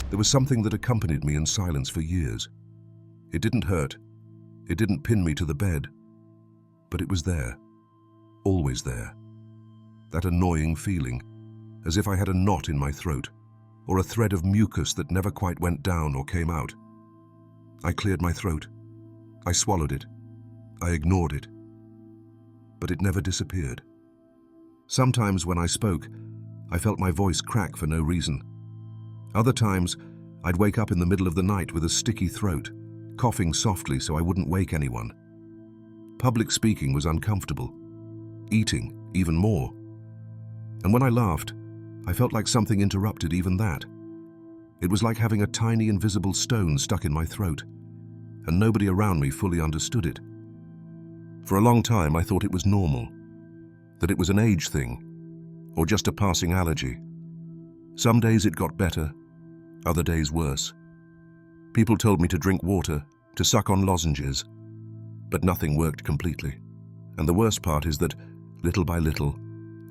There was something that accompanied me in silence for years. It didn't hurt. It didn't pin me to the bed. But it was there. Always there. That annoying feeling, as if I had a knot in my throat, or a thread of mucus that never quite went down or came out. I cleared my throat. I swallowed it. I ignored it. But it never disappeared. Sometimes when I spoke, I felt my voice crack for no reason. Other times, I'd wake up in the middle of the night with a sticky throat, coughing softly so I wouldn't wake anyone. Public speaking was uncomfortable. Eating, even more. And when I laughed, I felt like something interrupted even that. It was like having a tiny invisible stone stuck in my throat, and nobody around me fully understood it. For a long time, I thought it was normal, that it was an age thing, or just a passing allergy. Some days it got better, other days worse. People told me to drink water, to suck on lozenges, but nothing worked completely. And the worst part is that, little by little,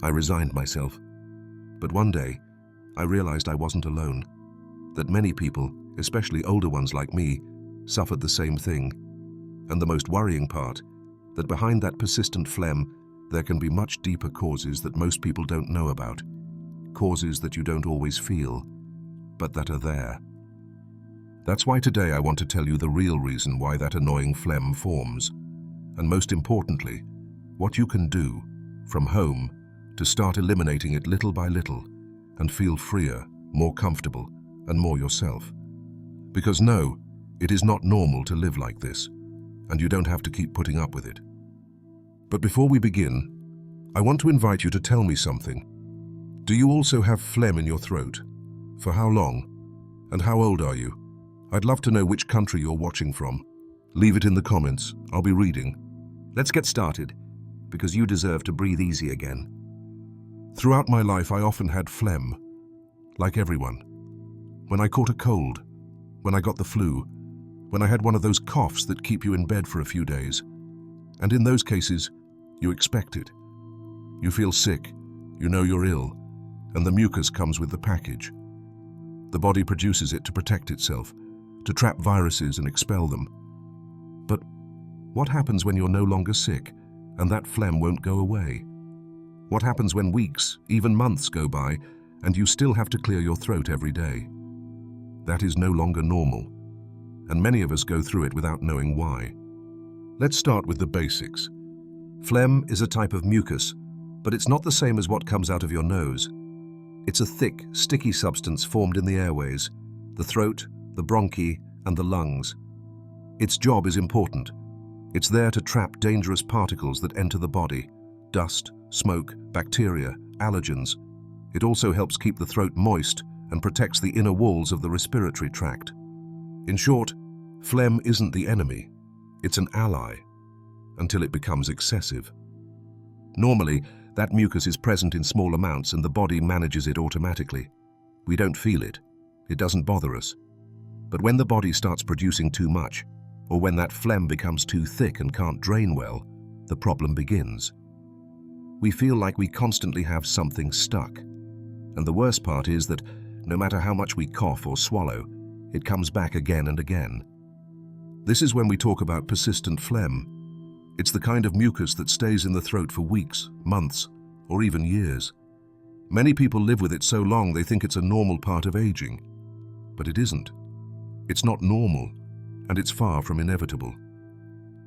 I resigned myself. But one day, I realized I wasn't alone, that many people, especially older ones like me, suffered the same thing. And the most worrying part, that behind that persistent phlegm, there can be much deeper causes that most people don't know about. Causes that you don't always feel, but that are there. That's why today I want to tell you the real reason why that annoying phlegm forms, and most importantly, what you can do, from home, to start eliminating it little by little, and feel freer, more comfortable, and more yourself. Because no, it is not normal to live like this, and you don't have to keep putting up with it. But before we begin, I want to invite you to tell me something. Do you also have phlegm in your throat? For how long? And how old are you? I'd love to know which country you're watching from. Leave it in the comments. I'll be reading. Let's get started, because you deserve to breathe easy again. Throughout my life, I often had phlegm, like everyone. When I caught a cold, when I got the flu, when I had one of those coughs that keep you in bed for a few days. And in those cases, you expect it. You feel sick, you know you're ill, and the mucus comes with the package. The body produces it to protect itself, to trap viruses and expel them. But what happens when you're no longer sick, and that phlegm won't go away? What happens when weeks, even months go by, and you still have to clear your throat every day? That is no longer normal, and many of us go through it without knowing why. Let's start with the basics. Phlegm is a type of mucus, but it's not the same as what comes out of your nose. It's a thick, sticky substance formed in the airways, the throat, the bronchi, and the lungs. Its job is important. It's there to trap dangerous particles that enter the body: dust, smoke, bacteria, allergens. It also helps keep the throat moist and protects the inner walls of the respiratory tract. In short, phlegm isn't the enemy. It's an ally, until it becomes excessive. Normally, that mucus is present in small amounts and the body manages it automatically. We don't feel it. It doesn't bother us. But when the body starts producing too much, or when that phlegm becomes too thick and can't drain well, the problem begins. We feel like we constantly have something stuck. And the worst part is that no matter how much we cough or swallow, it comes back again and again. This is when we talk about persistent phlegm. It's the kind of mucus that stays in the throat for weeks, months, or even years. Many people live with it so long they think it's a normal part of aging. But it isn't. It's not normal, and it's far from inevitable.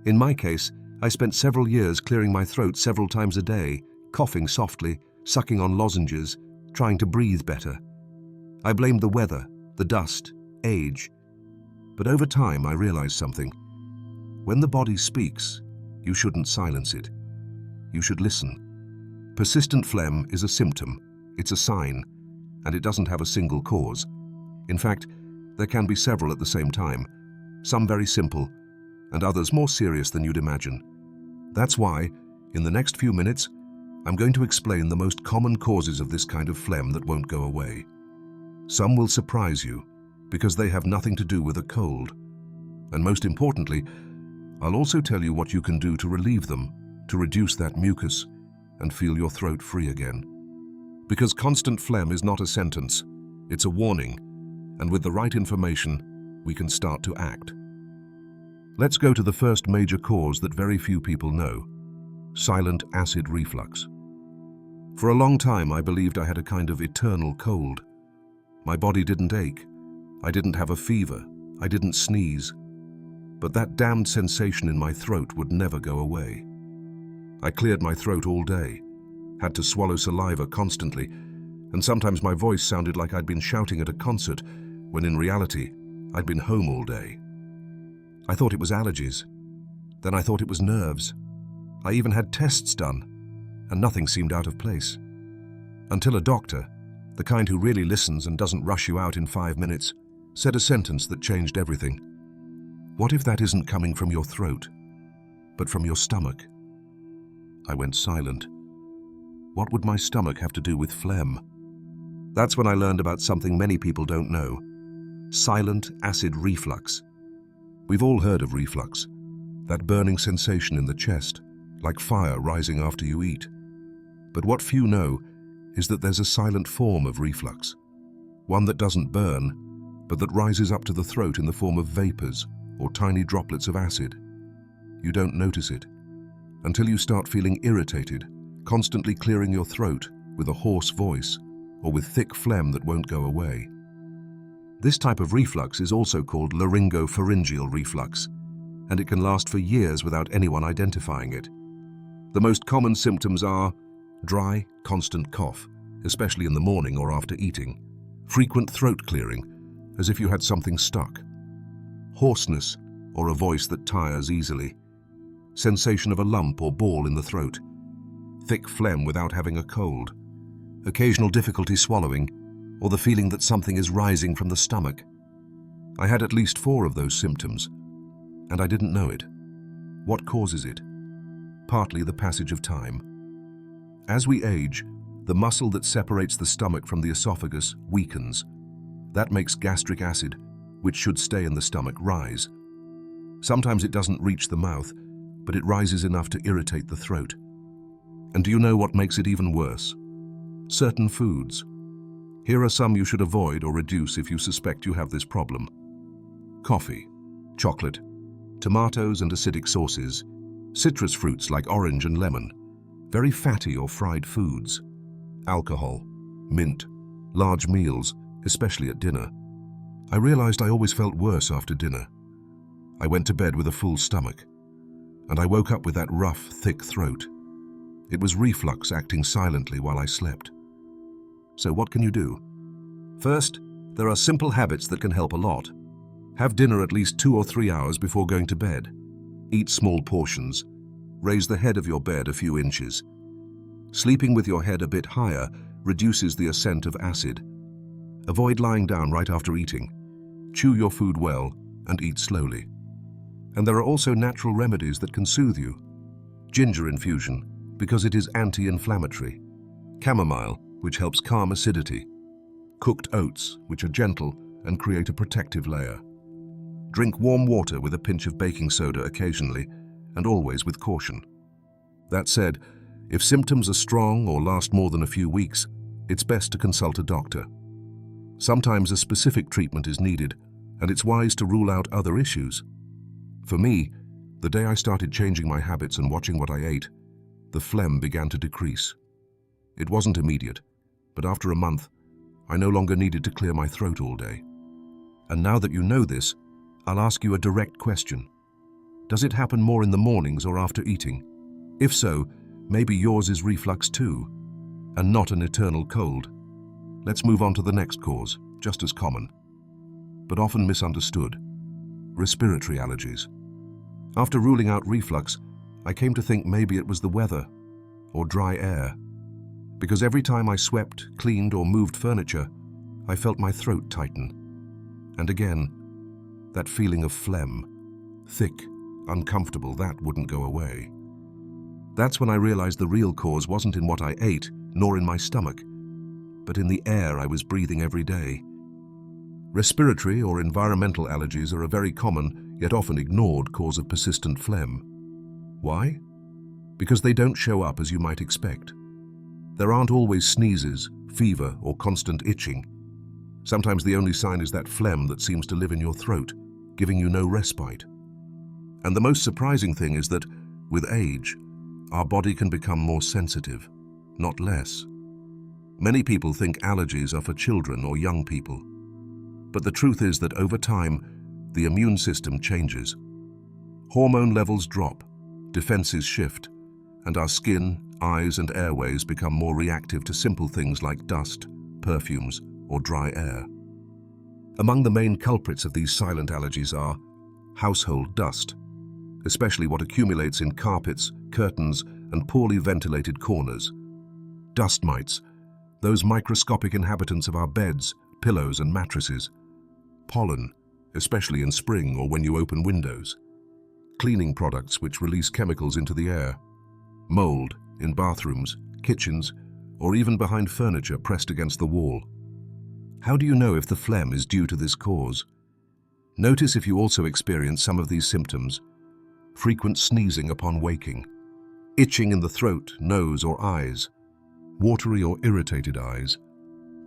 In my case, I spent several years clearing my throat several times a day, coughing softly, sucking on lozenges, trying to breathe better. I blamed the weather, the dust, age. But over time, I realized something. When the body speaks, you shouldn't silence it. You should listen. Persistent phlegm is a symptom, it's a sign, and it doesn't have a single cause. In fact, there can be several at the same time, some very simple, and others more serious than you'd imagine. That's why, in the next few minutes, I'm going to explain the most common causes of this kind of phlegm that won't go away. Some will surprise you, because they have nothing to do with a cold. And most importantly, I'll also tell you what you can do to relieve them, to reduce that mucus, and feel your throat free again. Because constant phlegm is not a sentence, it's a warning, And with the right information, we can start to act. Let's go to the first major cause that very few people know: silent acid reflux. For a long time, I believed I had a kind of eternal cold. My body didn't ache. I didn't have a fever. I didn't sneeze. But that damned sensation in my throat would never go away. I cleared my throat all day, had to swallow saliva constantly, and sometimes my voice sounded like I'd been shouting at a concert, when in reality, I'd been home all day. I thought it was allergies. Then I thought it was nerves. I even had tests done, and nothing seemed out of place. Until a doctor, the kind who really listens and doesn't rush you out in 5 minutes, said a sentence that changed everything. What if that isn't coming from your throat, but from your stomach? I went silent. What would my stomach have to do with phlegm? That's when I learned about something many people don't know: silent acid reflux. We've all heard of reflux, that burning sensation in the chest, like fire rising after you eat. But what few know is that there's a silent form of reflux, one that doesn't burn, but that rises up to the throat in the form of vapors or tiny droplets of acid. You don't notice it until you start feeling irritated, constantly clearing your throat with a hoarse voice or with thick phlegm that won't go away. This type of reflux is also called laryngopharyngeal reflux, and it can last for years without anyone identifying it. The most common symptoms are dry, constant cough, especially in the morning or after eating, frequent throat clearing, as if you had something stuck, hoarseness or a voice that tires easily, sensation of a lump or ball in the throat, thick phlegm without having a cold, occasional difficulty swallowing, or the feeling that something is rising from the stomach. I had at least 4 of those symptoms, and I didn't know it. What causes it? Partly the passage of time. As we age, the muscle that separates the stomach from the esophagus weakens. That makes gastric acid, which should stay in the stomach, rise. Sometimes it doesn't reach the mouth, but it rises enough to irritate the throat. And do you know what makes it even worse? Certain foods. Here are some you should avoid or reduce if you suspect you have this problem: coffee, chocolate, tomatoes and acidic sauces, citrus fruits like orange and lemon, very fatty or fried foods, alcohol, mint, large meals, especially at dinner. I realized I always felt worse after dinner. I went to bed with a full stomach, and I woke up with that rough, thick throat. It was reflux acting silently while I slept. So what can you do? First, there are simple habits that can help a lot. Have dinner at least 2 or 3 hours before going to bed. Eat small portions. Raise the head of your bed a few inches. Sleeping with your head a bit higher reduces the ascent of acid. Avoid lying down right after eating. Chew your food well and eat slowly. And there are also natural remedies that can soothe you. Ginger infusion, because it is anti-inflammatory. Chamomile, which helps calm acidity. Cooked oats, which are gentle and create a protective layer. Drink warm water with a pinch of baking soda occasionally, and always with caution. That said, if symptoms are strong or last more than a few weeks, it's best to consult a doctor. Sometimes a specific treatment is needed, and it's wise to rule out other issues. For me, the day I started changing my habits and watching what I ate, the phlegm began to decrease. It wasn't immediate, but after a month, I no longer needed to clear my throat all day. And now that you know this, I'll ask you a direct question. Does it happen more in the mornings or after eating? If so, maybe yours is reflux too, and not an eternal cold. Let's move on to the next cause, just as common, but often misunderstood: respiratory allergies. After ruling out reflux, I came to think maybe it was the weather or dry air. Because every time I swept, cleaned, or moved furniture, I felt my throat tighten. And again, that feeling of phlegm, thick, uncomfortable, that wouldn't go away. That's when I realized the real cause wasn't in what I ate, nor in my stomach, but in the air I was breathing every day. Respiratory or environmental allergies are a very common, yet often ignored, cause of persistent phlegm. Why? Because they don't show up as you might expect. There aren't always sneezes, fever, or constant itching. Sometimes the only sign is that phlegm that seems to live in your throat, giving you no respite. And the most surprising thing is that, with age, our body can become more sensitive, not less. Many people think allergies are for children or young people. But the truth is that over time, the immune system changes. Hormone levels drop, defenses shift, and our skin, eyes, and airways become more reactive to simple things like dust, perfumes, or dry air. Among the main culprits of these silent allergies are household dust, especially what accumulates in carpets, curtains, and poorly ventilated corners. Dust mites, those microscopic inhabitants of our beds, pillows, and mattresses. Pollen, especially in spring or when you open windows. Cleaning products which release chemicals into the air. Mold in bathrooms, kitchens, or even behind furniture pressed against the wall. How do you know if the phlegm is due to this cause? Notice if you also experience some of these symptoms. Frequent sneezing upon waking. Itching in the throat, nose, or eyes. Watery or irritated eyes.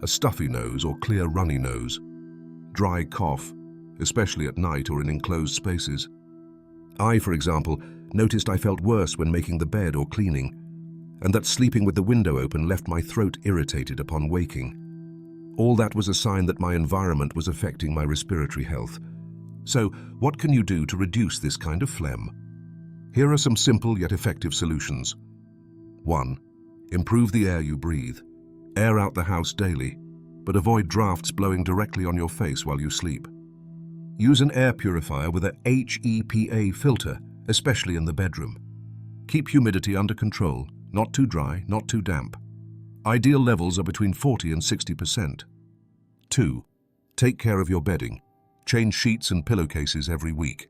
A stuffy nose or clear runny nose. Dry cough, especially at night or in enclosed spaces. I, for example, noticed I felt worse when making the bed or cleaning, and that sleeping with the window open left my throat irritated upon waking. All that was a sign that my environment was affecting my respiratory health. So, what can you do to reduce this kind of phlegm? Here are some simple yet effective solutions. 1. Improve the air you breathe. Air out the house daily, but avoid drafts blowing directly on your face while you sleep. Use an air purifier with a HEPA filter, especially in the bedroom. Keep humidity under control, not too dry, not too damp. Ideal levels are between 40 and 60%. 2. Take care of your bedding. Change sheets and pillowcases every week.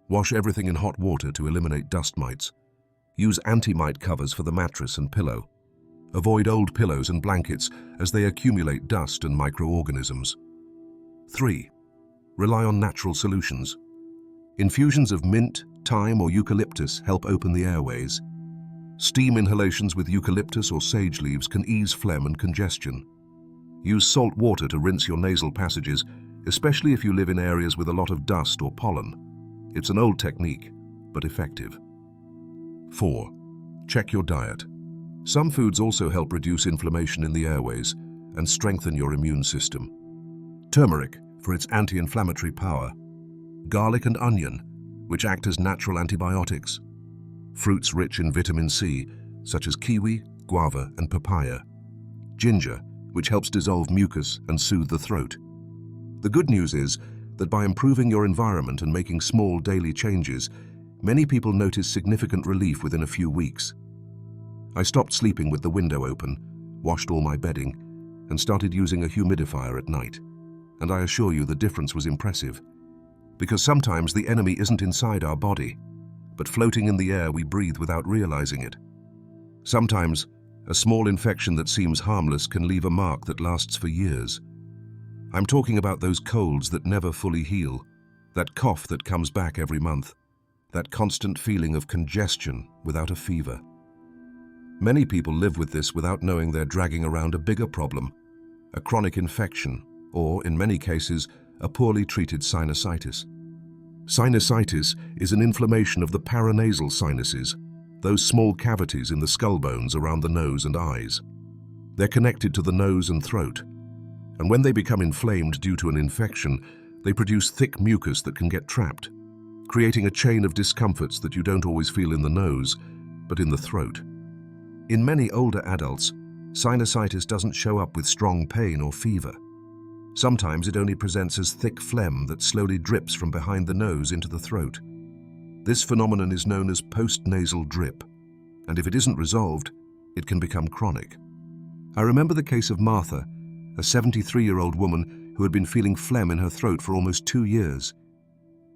Wash everything in hot water to eliminate dust mites. Use anti-mite covers for the mattress and pillow. Avoid old pillows and blankets as they accumulate dust and microorganisms. 3. Rely on natural solutions. Infusions of mint, thyme, or eucalyptus help open the airways. Steam inhalations with eucalyptus or sage leaves can ease phlegm and congestion. Use salt water to rinse your nasal passages, especially if you live in areas with a lot of dust or pollen. It's an old technique, but effective. 4. Check your diet. Some foods also help reduce inflammation in the airways and strengthen your immune system. Turmeric, for its anti-inflammatory power. Garlic and onion, which act as natural antibiotics. Fruits rich in vitamin C, such as kiwi, guava, and papaya. Ginger, which helps dissolve mucus and soothe the throat. The good news is that by improving your environment and making small daily changes, many people notice significant relief within a few weeks. I stopped sleeping with the window open, washed all my bedding, and started using a humidifier at night. And I assure you the difference was impressive. Because sometimes the enemy isn't inside our body, but floating in the air we breathe without realizing it. Sometimes, a small infection that seems harmless can leave a mark that lasts for years. I'm talking about those colds that never fully heal, that cough that comes back every month, that constant feeling of congestion without a fever. Many people live with this without knowing they're dragging around a bigger problem, a chronic infection, or, in many cases, a poorly treated sinusitis. Sinusitis is an inflammation of the paranasal sinuses, those small cavities in the skull bones around the nose and eyes. They're connected to the nose and throat, and when they become inflamed due to an infection, they produce thick mucus that can get trapped, creating a chain of discomforts that you don't always feel in the nose, but in the throat. In many older adults, sinusitis doesn't show up with strong pain or fever. Sometimes it only presents as thick phlegm that slowly drips from behind the nose into the throat. This phenomenon is known as postnasal drip, and if it isn't resolved, it can become chronic. I remember the case of Martha, a 73-year-old woman who had been feeling phlegm in her throat for almost 2 years.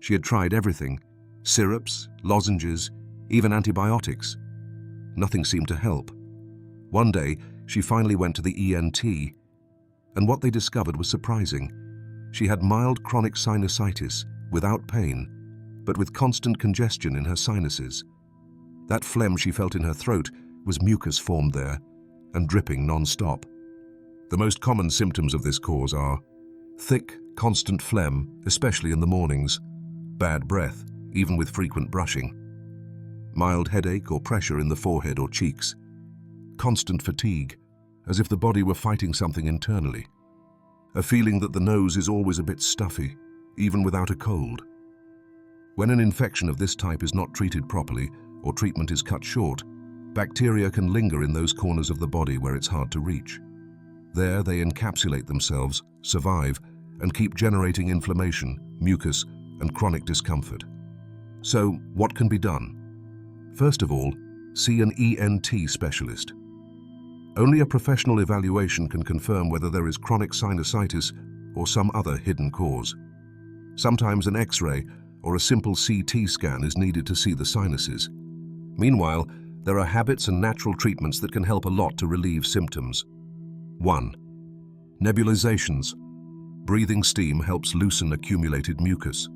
She had tried everything: syrups, lozenges, even antibiotics. Nothing seemed to help. One day, she finally went to the ENT, and what they discovered was surprising. She had mild chronic sinusitis without pain, but with constant congestion in her sinuses. That phlegm she felt in her throat was mucus formed there and dripping non-stop. The most common symptoms of this cause are thick, constant phlegm, especially in the mornings, bad breath, even with frequent brushing, mild headache or pressure in the forehead or cheeks, constant fatigue, as if the body were fighting something internally, a feeling that the nose is always a bit stuffy, even without a cold. When an infection of this type is not treated properly or treatment is cut short, bacteria can linger in those corners of the body where it's hard to reach. There they encapsulate themselves, survive, and keep generating inflammation, mucus, and chronic discomfort. So, what can be done? First of all, see an ENT specialist. Only a professional evaluation can confirm whether there is chronic sinusitis or some other hidden cause. Sometimes an X-ray or a simple CT scan is needed to see the sinuses. Meanwhile, there are habits and natural treatments that can help a lot to relieve symptoms. 1. Nebulizations. Breathing steam helps loosen accumulated mucus.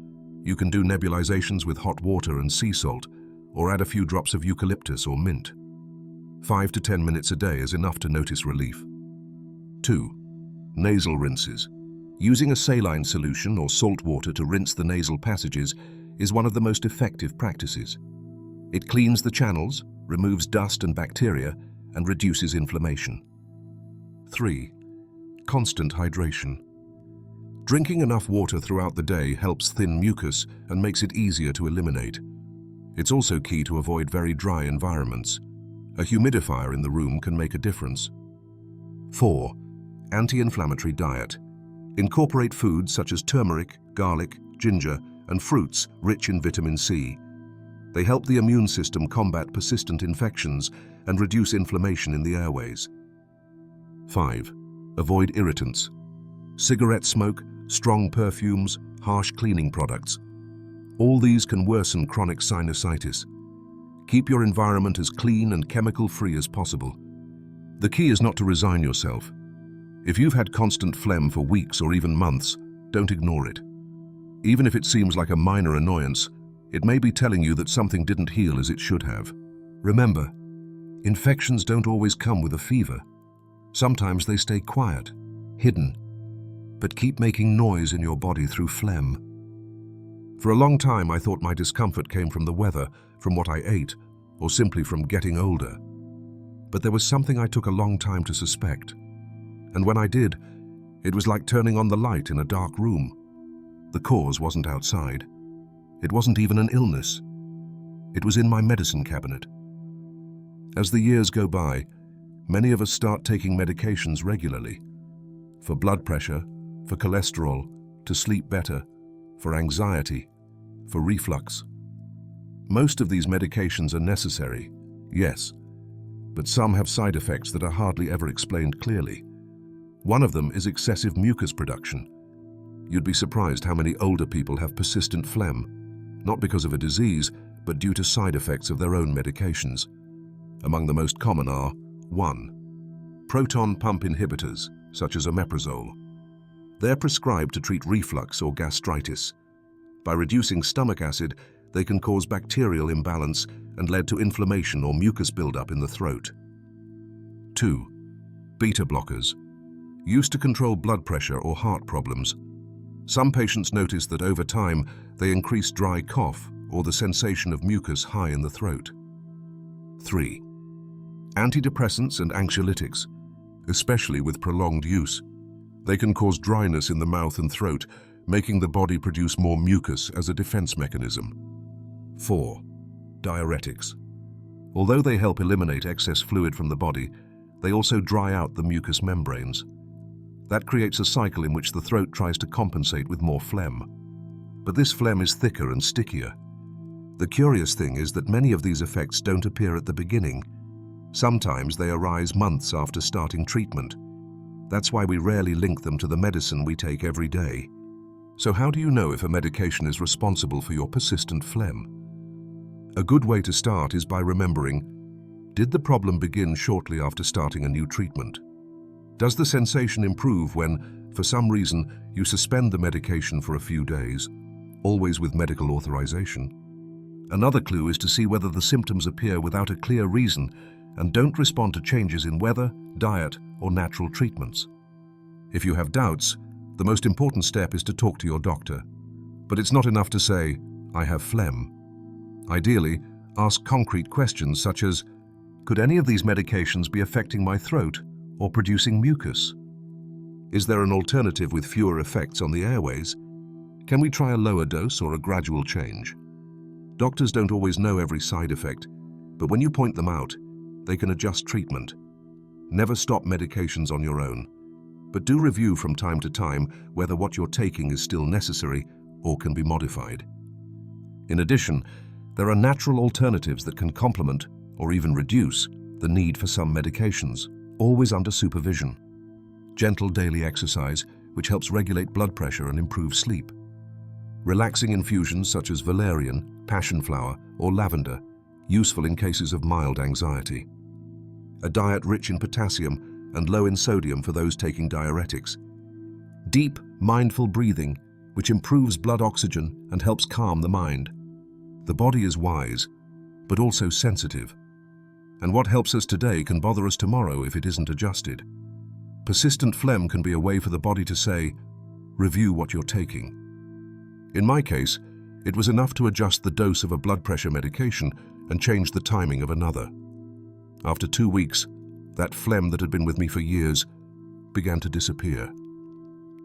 You can do nebulizations with hot water and sea salt, or add a few drops of eucalyptus or mint. 5 to 10 minutes a day is enough to notice relief. 2. Nasal rinses. Using a saline solution or salt water to rinse the nasal passages is one of the most effective practices. It cleans the channels, removes dust and bacteria, and reduces inflammation. 3. Constant hydration. Drinking enough water throughout the day helps thin mucus and makes it easier to eliminate. It's also key to avoid very dry environments. A humidifier in the room can make a difference. 4. Anti-inflammatory diet. Incorporate foods such as turmeric, garlic, ginger, and fruits rich in vitamin C. They help the immune system combat persistent infections and reduce inflammation in the airways. 5. Avoid irritants. Cigarette smoke, strong perfumes, harsh cleaning products. All these can worsen chronic sinusitis. Keep your environment as clean and chemical-free as possible. The key is not to resign yourself. If you've had constant phlegm for weeks or even months, don't ignore it. Even if it seems like a minor annoyance, it may be telling you that something didn't heal as it should have. Remember, infections don't always come with a fever. Sometimes they stay quiet, hidden, but keep making noise in your body through phlegm. For a long time, I thought my discomfort came from the weather, from what I ate, or simply from getting older. But there was something I took a long time to suspect. And when I did, it was like turning on the light in a dark room. The cause wasn't outside. It wasn't even an illness. It was in my medicine cabinet. As the years go by, many of us start taking medications regularly. For blood pressure, for cholesterol, to sleep better, for anxiety, for reflux. Most of these medications are necessary, yes, but some have side effects that are hardly ever explained clearly. One of them is excessive mucus production. You'd be surprised how many older people have persistent phlegm, not because of a disease, but due to side effects of their own medications. Among the most common are 1. Proton pump inhibitors, such as omeprazole. They're prescribed to treat reflux or gastritis. By reducing stomach acid, they can cause bacterial imbalance and lead to inflammation or mucus buildup in the throat. 2. Beta blockers. Used to control blood pressure or heart problems. Some patients notice that over time, they increase dry cough or the sensation of mucus high in the throat. 3. Antidepressants and anxiolytics, especially with prolonged use. They can cause dryness in the mouth and throat, making the body produce more mucus as a defense mechanism. 4. Diuretics. Although they help eliminate excess fluid from the body, they also dry out the mucous membranes. That creates a cycle in which the throat tries to compensate with more phlegm. But this phlegm is thicker and stickier. The curious thing is that many of these effects don't appear at the beginning. Sometimes they arise months after starting treatment. That's why we rarely link them to the medicine we take every day. So how do you know if a medication is responsible for your persistent phlegm? A good way to start is by remembering, did the problem begin shortly after starting a new treatment? Does the sensation improve when, for some reason, you suspend the medication for a few days, always with medical authorization? Another clue is to see whether the symptoms appear without a clear reason and don't respond to changes in weather, diet, or natural treatments. If you have doubts, The most important step is to talk to your doctor. But it's not enough to say, "I have phlegm." Ideally, ask concrete questions such as, could any of these medications be affecting my throat or producing mucus? Is there an alternative with fewer effects on the airways? Can we try a lower dose or a gradual change? Doctors don't always know every side effect, but when you point them out, they can adjust treatment. Never stop medications on your own, but do review from time to time whether what you're taking is still necessary or can be modified. In addition, there are natural alternatives that can complement or even reduce the need for some medications, always under supervision. Gentle daily exercise, which helps regulate blood pressure and improve sleep. Relaxing infusions such as valerian, passion flower, or lavender, useful in cases of mild anxiety. A diet rich in potassium and low in sodium for those taking diuretics. Deep, mindful breathing, which improves blood oxygen and helps calm the mind. The body is wise, but also sensitive. And what helps us today can bother us tomorrow if it isn't adjusted. Persistent phlegm can be a way for the body to say, review what you're taking. In my case, it was enough to adjust the dose of a blood pressure medication and change the timing of another. After 2 weeks, that phlegm that had been with me for years began to disappear.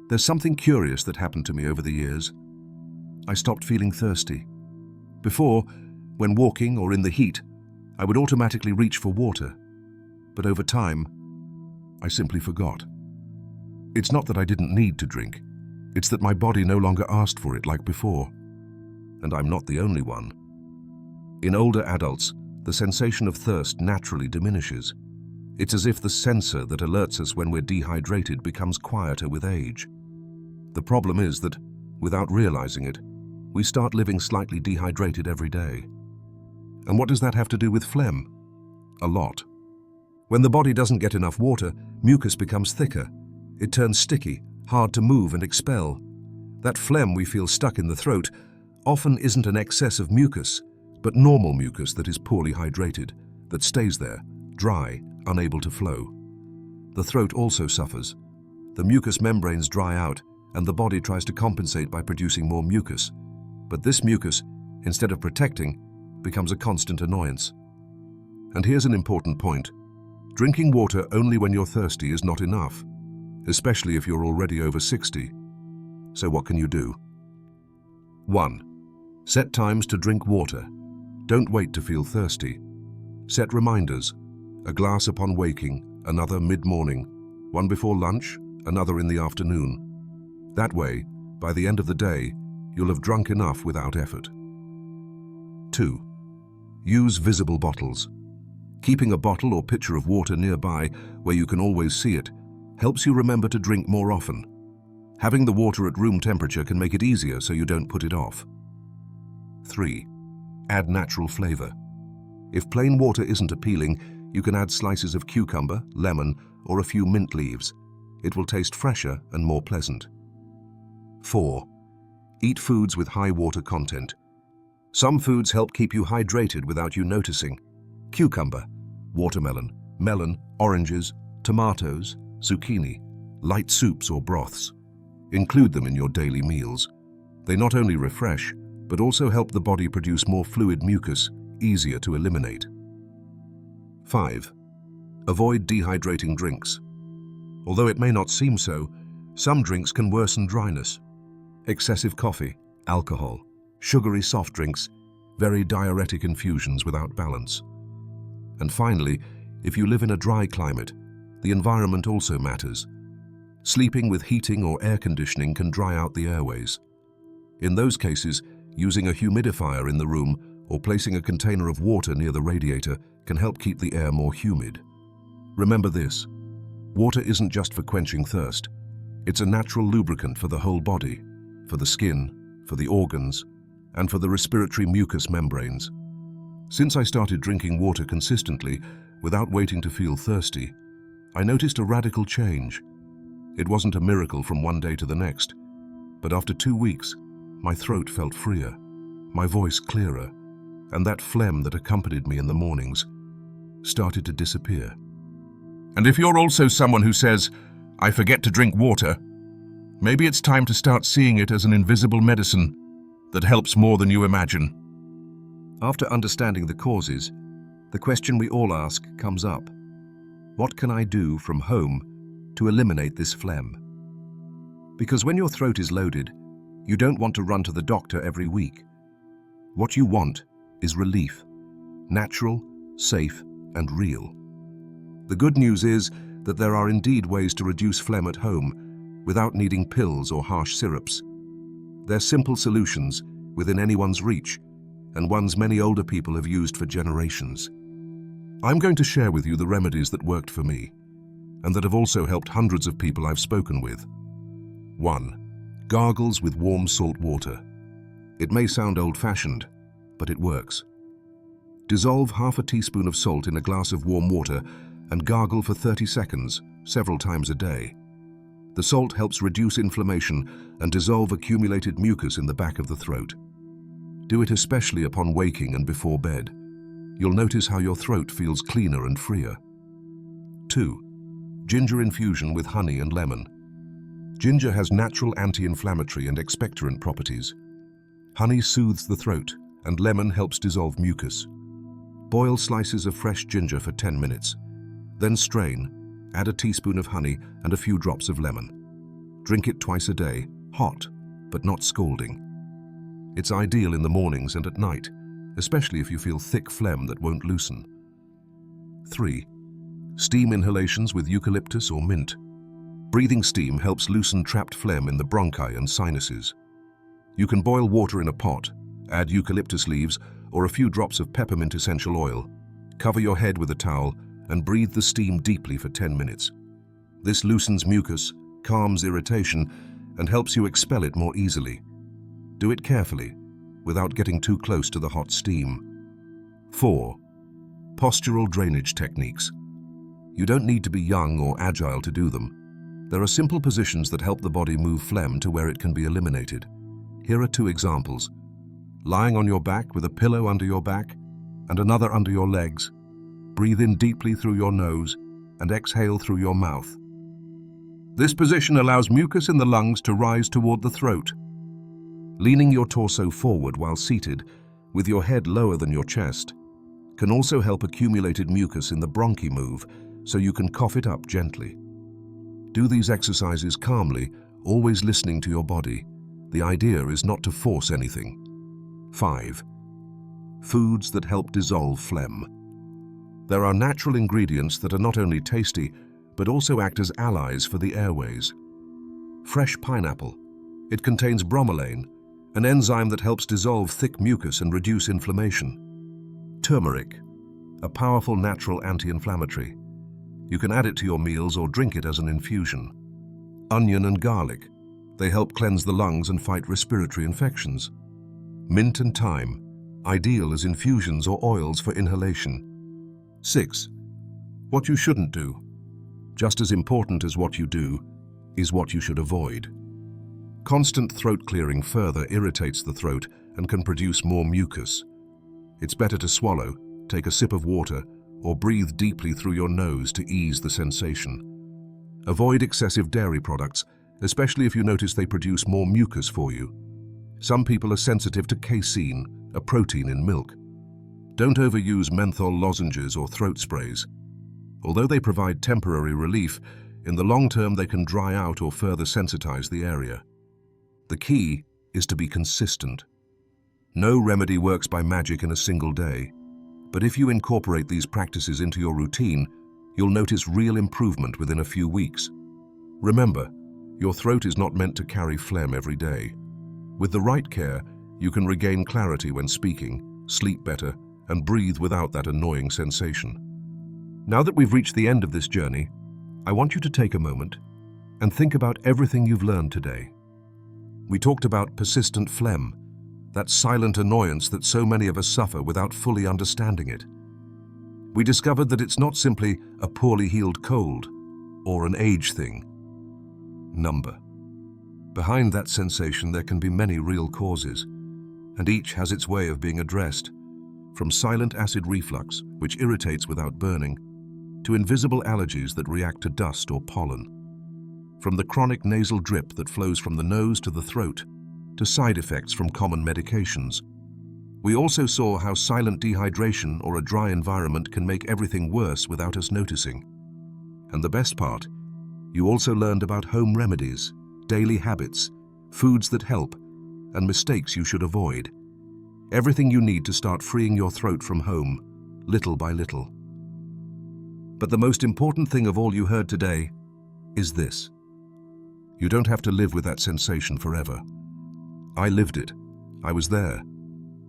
There's something curious that happened to me over the years. I stopped feeling thirsty. Before, when walking or in the heat, I would automatically reach for water. But over time, I simply forgot. It's not that I didn't need to drink. It's that my body no longer asked for it like before. And I'm not the only one. In older adults, the sensation of thirst naturally diminishes. It's as if the sensor that alerts us when we're dehydrated becomes quieter with age. The problem is that, without realizing it, we start living slightly dehydrated every day. And what does that have to do with phlegm? A lot. When the body doesn't get enough water, mucus becomes thicker. It turns sticky, hard to move and expel. That phlegm we feel stuck in the throat often isn't an excess of mucus, but normal mucus that is poorly hydrated, that stays there, dry, unable to flow. The throat also suffers. The mucous membranes dry out, and the body tries to compensate by producing more mucus. But this mucus, instead of protecting, becomes a constant annoyance. And here's an important point. Drinking water only when you're thirsty is not enough, especially if you're already over 60. So what can you do? 1. Set times to drink water. Don't wait to feel thirsty. Set reminders. A glass upon waking, another mid-morning, one before lunch, another in the afternoon. That way, by the end of the day, you'll have drunk enough without effort. 2. Use visible bottles. Keeping a bottle or pitcher of water nearby where you can always see it helps you remember to drink more often. Having the water at room temperature can make it easier so you don't put it off. 3. Add natural flavor. If plain water isn't appealing, you can add slices of cucumber, lemon, or a few mint leaves. It will taste fresher and more pleasant. 4. Eat foods with high water content. Some foods help keep you hydrated without you noticing. Cucumber, watermelon, melon, oranges, tomatoes, zucchini, light soups or broths. Include them in your daily meals. They not only refresh, but also help the body produce more fluid mucus, easier to eliminate. 5. Avoid dehydrating drinks. Although it may not seem so, some drinks can worsen dryness. Excessive coffee, alcohol, sugary soft drinks, very diuretic infusions without balance. And finally, if you live in a dry climate, the environment also matters. Sleeping with heating or air conditioning can dry out the airways. In those cases, using a humidifier in the room or placing a container of water near the radiator can help keep the air more humid. Remember this, water isn't just for quenching thirst. It's a natural lubricant for the whole body, for the skin, for the organs, and for the respiratory mucous membranes. Since I started drinking water consistently, without waiting to feel thirsty, I noticed a radical change. It wasn't a miracle from one day to the next, but after 2 weeks, my throat felt freer, my voice clearer, and that phlegm that accompanied me in the mornings started to disappear. And if you're also someone who says, "I forget to drink water," Maybe it's time to start seeing it as an invisible medicine that helps more than you imagine. After understanding the causes, the question we all ask comes up. What can I do from home to eliminate this phlegm? Because when your throat is loaded, you don't want to run to the doctor every week. What you want is relief, natural, safe, and real. The good news is that there are indeed ways to reduce phlegm at home without needing pills or harsh syrups. They're simple solutions within anyone's reach, and ones many older people have used for generations. I'm going to share with you the remedies that worked for me, and that have also helped hundreds of people I've spoken with. 1. Gargles with warm salt water. It may sound old-fashioned, but it works. Dissolve half a teaspoon of salt in a glass of warm water and gargle for 30 seconds, several times a day. The salt helps reduce inflammation and dissolve accumulated mucus in the back of the throat. Do it especially upon waking and before bed. You'll notice how your throat feels cleaner and freer. 2. Ginger infusion with honey and lemon. Ginger has natural anti-inflammatory and expectorant properties. Honey soothes the throat, and lemon helps dissolve mucus. Boil slices of fresh ginger for 10 minutes. Then strain, add a teaspoon of honey and a few drops of lemon. Drink it twice a day, hot, but not scalding. It's ideal in the mornings and at night, especially if you feel thick phlegm that won't loosen. 3. Steam inhalations with eucalyptus or mint. Breathing steam helps loosen trapped phlegm in the bronchi and sinuses. You can boil water in a pot, add eucalyptus leaves or a few drops of peppermint essential oil. Cover your head with a towel and breathe the steam deeply for 10 minutes. This loosens mucus, calms irritation, and helps you expel it more easily. Do it carefully, without getting too close to the hot steam. 4. Postural drainage techniques. You don't need to be young or agile to do them. There are simple positions that help the body move phlegm to where it can be eliminated. Here are 2 examples. Lying on your back with a pillow under your back and another under your legs. Breathe in deeply through your nose and exhale through your mouth. This position allows mucus in the lungs to rise toward the throat. Leaning your torso forward while seated, with your head lower than your chest, can also help accumulated mucus in the bronchi move, so you can cough it up gently. Do these exercises calmly, always listening to your body. The idea is not to force anything. 5. Foods that help dissolve phlegm. There are natural ingredients that are not only tasty, but also act as allies for the airways. Fresh pineapple. It contains bromelain, an enzyme that helps dissolve thick mucus and reduce inflammation. Turmeric, a powerful natural anti-inflammatory. You can add it to your meals or drink it as an infusion. Onion and garlic. They help cleanse the lungs and fight respiratory infections. Mint and thyme, ideal as infusions or oils for inhalation. 6. What you shouldn't do. Just as important as what you do is what you should avoid. Constant throat clearing further irritates the throat and can produce more mucus. It's better to swallow, take a sip of water, or breathe deeply through your nose to ease the sensation. Avoid excessive dairy products, especially if you notice they produce more mucus for you. Some people are sensitive to casein, a protein in milk. Don't overuse menthol lozenges or throat sprays. Although they provide temporary relief, in the long term they can dry out or further sensitize the area. The key is to be consistent. No remedy works by magic in a single day, but if you incorporate these practices into your routine, you'll notice real improvement within a few weeks. Remember, your throat is not meant to carry phlegm every day. With the right care, you can regain clarity when speaking, sleep better, and breathe without that annoying sensation. Now that we've reached the end of this journey, I want you to take a moment and think about everything you've learned today. We talked about persistent phlegm, that silent annoyance that so many of us suffer without fully understanding it. We discovered that it's not simply a poorly healed cold or an age thing. Behind that sensation there can be many real causes, and each has its way of being addressed, from silent acid reflux, which irritates without burning, to invisible allergies that react to dust or pollen. from the chronic nasal drip that flows from the nose to the throat, to side effects from common medications. We also saw how silent dehydration or a dry environment can make everything worse without us noticing. And the best part, you also learned about home remedies, daily habits, foods that help, and mistakes you should avoid. Everything you need to start freeing your throat from home, little by little. But the most important thing of all you heard today is this. You don't have to live with that sensation forever. I lived it. I was there.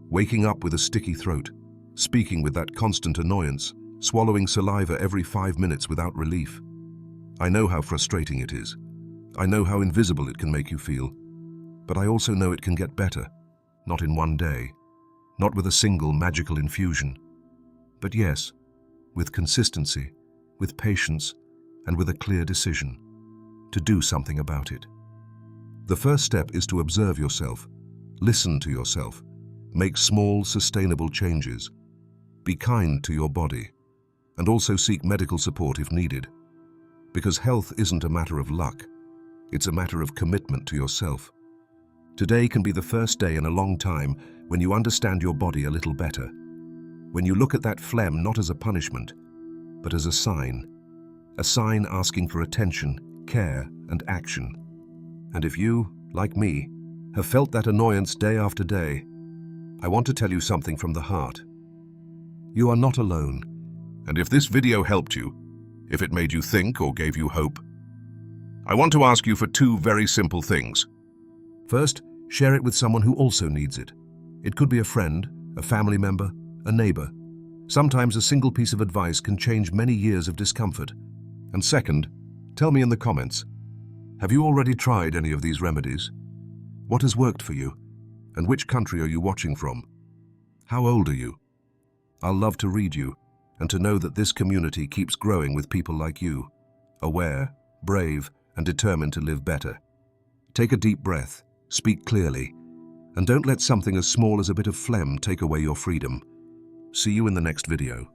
Waking up with a sticky throat, speaking with that constant annoyance, swallowing saliva every 5 minutes without relief. I know how frustrating it is. I know how invisible it can make you feel. But I also know it can get better, not in one day, not with a single magical infusion. But yes, with consistency, with patience, and with a clear decision to do something about it. The first step is to observe yourself, listen to yourself, make small, sustainable changes. Be kind to your body, and also seek medical support if needed. Because health isn't a matter of luck, it's a matter of commitment to yourself. Today can be the first day in a long time when you understand your body a little better. When you look at that phlegm not as a punishment, but as a sign asking for attention, care, and action. And if you, like me, have felt that annoyance day after day, I want to tell you something from the heart. You are not alone. And if this video helped you, if it made you think or gave you hope, I want to ask you for 2 very simple things. First, share it with someone who also needs it. It could be a friend, a family member, a neighbor. Sometimes a single piece of advice can change many years of discomfort. And second, tell me in the comments, have you already tried any of these remedies? What has worked for you? And which country are you watching from? How old are you? I'll love to read you and to know that this community keeps growing with people like you, aware, brave, and determined to live better. Take a deep breath, speak clearly, and don't let something as small as a bit of phlegm take away your freedom. See you in the next video.